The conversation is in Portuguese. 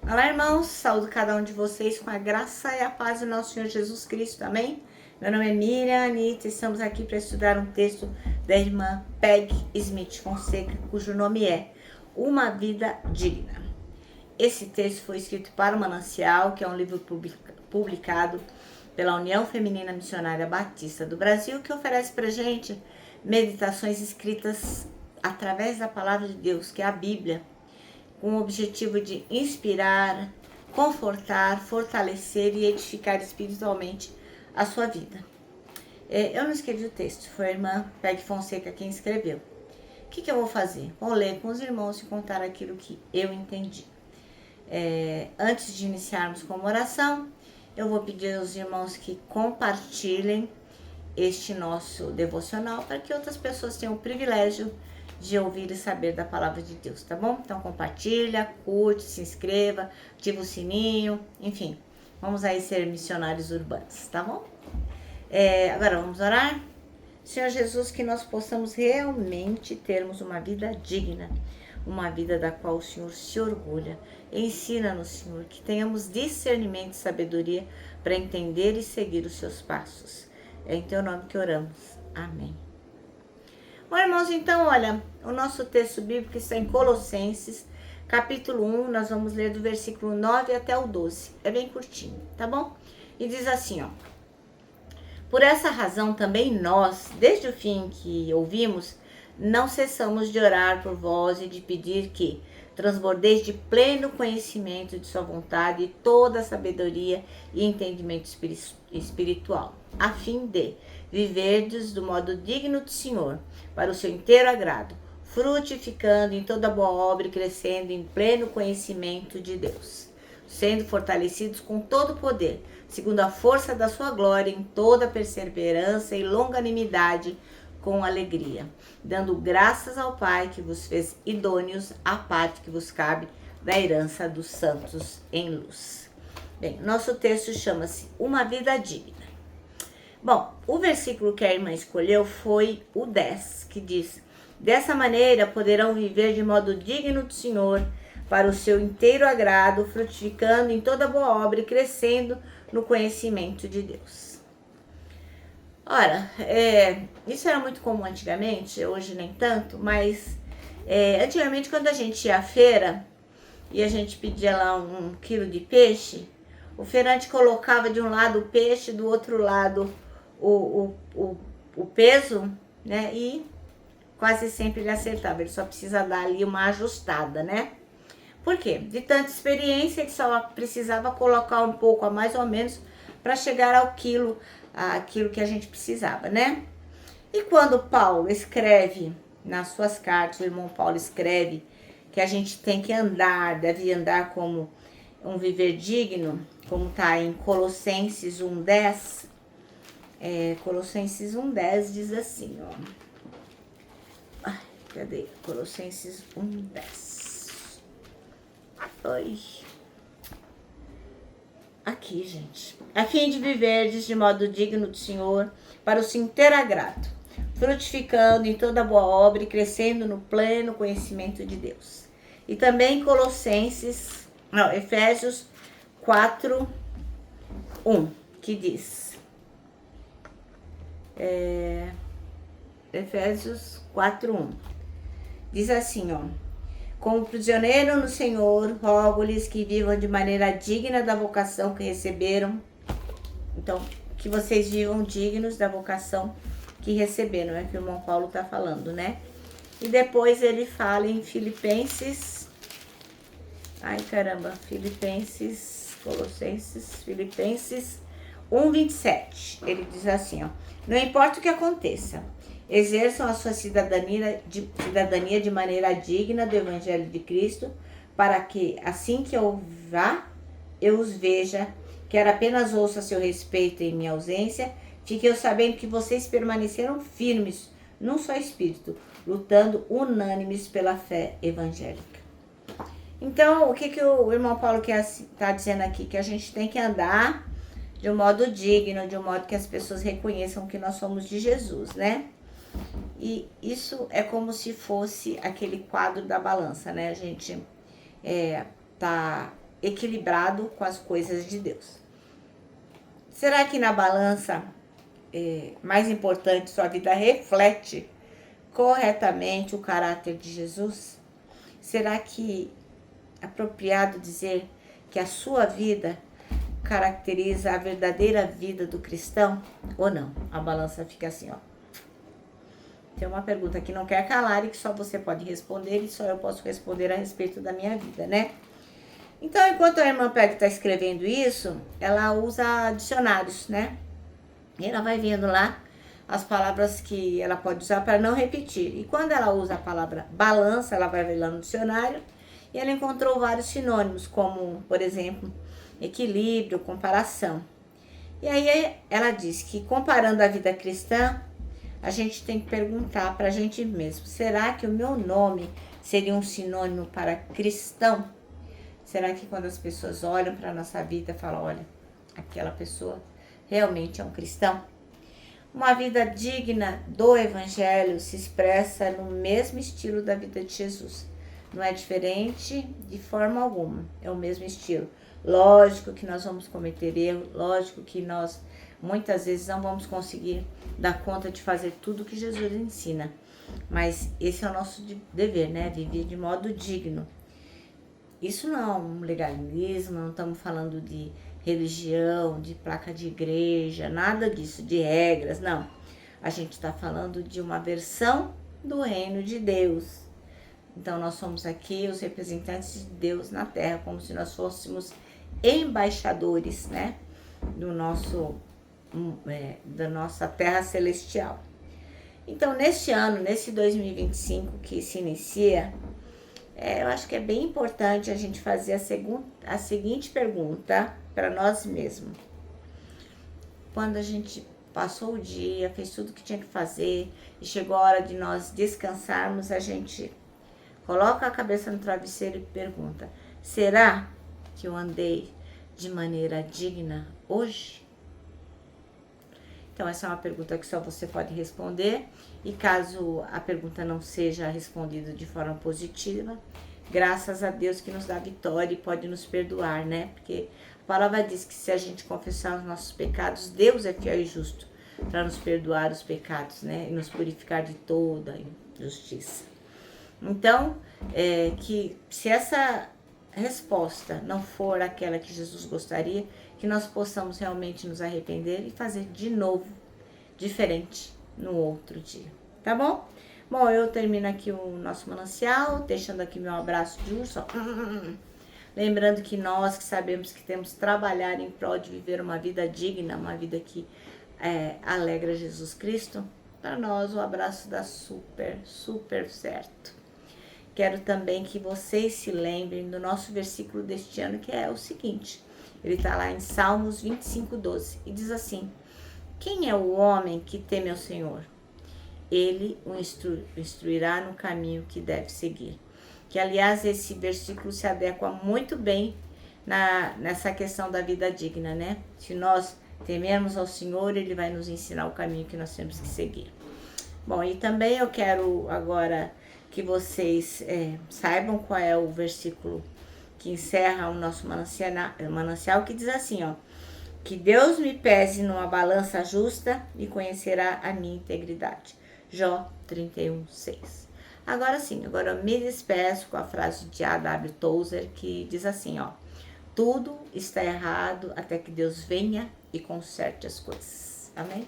Olá, irmãos, saúdo cada um de vocês com a graça e a paz do nosso Senhor Jesus Cristo, amém? Meu nome é Miriam Anitta e estamos aqui para estudar um texto da irmã Peg Smith Fonseca, cujo nome é Uma Vida Digna. Esse texto foi escrito para o Manancial, que é um livro publicado pela União Feminina Missionária Batista do Brasil, que oferece para gente meditações escritas através da Palavra de Deus, que é a Bíblia, com o objetivo de inspirar, confortar, fortalecer e edificar espiritualmente a sua vida. Eu não escrevi o texto, foi a irmã Peg Fonseca quem escreveu. O que eu vou fazer? Vou ler com os irmãos e contar aquilo que eu entendi. Antes de iniciarmos com uma oração, eu vou pedir aos irmãos que compartilhem este nosso devocional para que outras pessoas tenham o privilégio de ouvir e saber da palavra de Deus, tá bom? Então compartilha, curte, se inscreva, ativa o sininho, enfim, vamos aí ser missionários urbanos, tá bom? Agora vamos orar? Senhor Jesus, que nós possamos realmente termos uma vida digna, uma vida da qual o Senhor se orgulha. Ensina-nos, Senhor, que tenhamos discernimento e sabedoria para entender e seguir os seus passos. É em teu nome que oramos. Amém. Bom, irmãos, então, olha, o nosso texto bíblico está em Colossenses, capítulo 1, nós vamos ler do versículo 9 até o 12. É bem curtinho, tá bom? E diz assim, ó. Por essa razão também nós, desde o fim que ouvimos, não cessamos de orar por vós e de pedir que transbordeis de pleno conhecimento de sua vontade e toda a sabedoria e entendimento espiritual, a fim de viverdes do modo digno do Senhor, para o seu inteiro agrado, frutificando em toda boa obra e crescendo em pleno conhecimento de Deus, sendo fortalecidos com todo o poder, segundo a força da sua glória, em toda perseverança e longanimidade, com alegria, dando graças ao Pai que vos fez idôneos à parte que vos cabe da herança dos santos em luz. Bem, nosso texto chama-se Uma Vida Digna. Bom, o versículo que a irmã escolheu foi o 10, que diz: dessa maneira poderão viver de modo digno do Senhor, para o seu inteiro agrado, frutificando em toda boa obra e crescendo no conhecimento de Deus. Ora, isso era muito comum antigamente, hoje nem tanto, mas antigamente quando a gente ia à feira e a gente pedia lá 1 quilo de peixe, o feirante colocava de um lado o peixe, do outro lado o peso, né? E quase sempre ele acertava, ele só precisa dar ali uma ajustada, né? Por quê? De tanta experiência, ele só precisava colocar um pouco a mais ou menos para chegar ao quilo, aquilo que a gente precisava, né? E quando Paulo escreve nas suas cartas, o irmão Paulo escreve que a gente tem que andar, deve andar como um viver digno, como tá em Colossenses 1:10, Colossenses 1:10 diz assim, ó. Ai, cadê? Colossenses 1:10. Oi. Aqui, gente. A fim de viverdes de modo digno do Senhor, para o seu inteiro agrado, frutificando em toda boa obra e crescendo no pleno conhecimento de Deus. E também Efésios 4:1, que diz... Efésios 4:1. Diz assim, ó. Como prisioneiro no Senhor, rogo-lhes que vivam de maneira digna da vocação que receberam. Então, que vocês vivam dignos da vocação que receberam, é que o irmão Paulo está falando, né? E depois ele fala em Filipenses... Filipenses 1:27. Ele diz assim, ó. Não importa o que aconteça, exerçam a sua cidadania de maneira digna do Evangelho de Cristo, para que, assim que eu vá, eu os veja, quer apenas ouça a seu respeito em minha ausência, fique eu sabendo que vocês permaneceram firmes num só espírito, lutando unânimes pela fé evangélica. Então, o que o irmão Paulo está dizendo aqui? Que a gente tem que andar de um modo digno, de um modo que as pessoas reconheçam que nós somos de Jesus, né? E isso é como se fosse aquele quadro da balança, né? A gente tá equilibrado com as coisas de Deus. Será que na balança mais importante sua vida reflete corretamente o caráter de Jesus? Será que é apropriado dizer que a sua vida caracteriza a verdadeira vida do cristão ou não? A balança fica assim, ó. Tem uma pergunta que não quer calar e que só você pode responder e só eu posso responder a respeito da minha vida, né? Então, enquanto a irmã Peg está escrevendo isso, ela usa dicionários, né? E ela vai vendo lá as palavras que ela pode usar para não repetir. E quando ela usa a palavra balança, ela vai ver lá no dicionário e ela encontrou vários sinônimos, como, por exemplo, equilíbrio, comparação. E aí ela diz que comparando a vida cristã, a gente tem que perguntar para a gente mesmo, será que o meu nome seria um sinônimo para cristão? Será que quando as pessoas olham para a nossa vida, falam, olha, aquela pessoa realmente é um cristão? Uma vida digna do Evangelho se expressa no mesmo estilo da vida de Jesus. Não é diferente de forma alguma, é o mesmo estilo. Lógico que nós vamos cometer erro, lógico que nós muitas vezes não vamos conseguir dar conta de fazer tudo que Jesus ensina. Mas esse é o nosso dever, né? Viver de modo digno. Isso não é um legalismo, não estamos falando de religião, de placa de igreja, nada disso, de regras, não. A gente está falando de uma versão do reino de Deus. Então nós somos aqui os representantes de Deus na terra, como se nós fôssemos embaixadores, né, da nossa terra celestial. Então neste ano, nesse 2025 que se inicia, eu acho que é bem importante a gente fazer a seguinte pergunta para nós mesmos. Quando a gente passou o dia, fez tudo o que tinha que fazer e chegou a hora de nós descansarmos, a gente coloca a cabeça no travesseiro e pergunta, será que eu andei de maneira digna hoje? Então essa é uma pergunta que só você pode responder e caso a pergunta não seja respondida de forma positiva, graças a Deus que nos dá vitória e pode nos perdoar, né? Porque a palavra diz que se a gente confessar os nossos pecados, Deus é fiel e justo para nos perdoar os pecados, né? E nos purificar de toda injustiça. Então, que se essa resposta não for aquela que Jesus gostaria, que nós possamos realmente nos arrepender e fazer de novo, diferente, no outro dia, tá bom? Bom, eu termino aqui o nosso manancial, deixando aqui meu abraço de urso, ó. Lembrando que nós que sabemos que temos que trabalhar em prol de viver uma vida digna, uma vida que alegra Jesus Cristo, para nós o abraço dá super, super certo. Quero também que vocês se lembrem do nosso versículo deste ano, que é o seguinte. Ele está lá em Salmos 25:12 e diz assim, quem é o homem que teme ao Senhor? Ele o instruirá no caminho que deve seguir. Que, aliás, esse versículo se adequa muito bem nessa questão da vida digna, né? Se nós temermos ao Senhor, Ele vai nos ensinar o caminho que nós temos que seguir. Bom, e também eu quero agora que vocês saibam qual é o versículo que encerra o nosso manancial, que diz assim, ó, que Deus me pese numa balança justa e conhecerá a minha integridade. Jó 31:6. Agora sim, agora eu me despeço com a frase de A.W. Tozer, que diz assim, ó, tudo está errado até que Deus venha e conserte as coisas. Amém?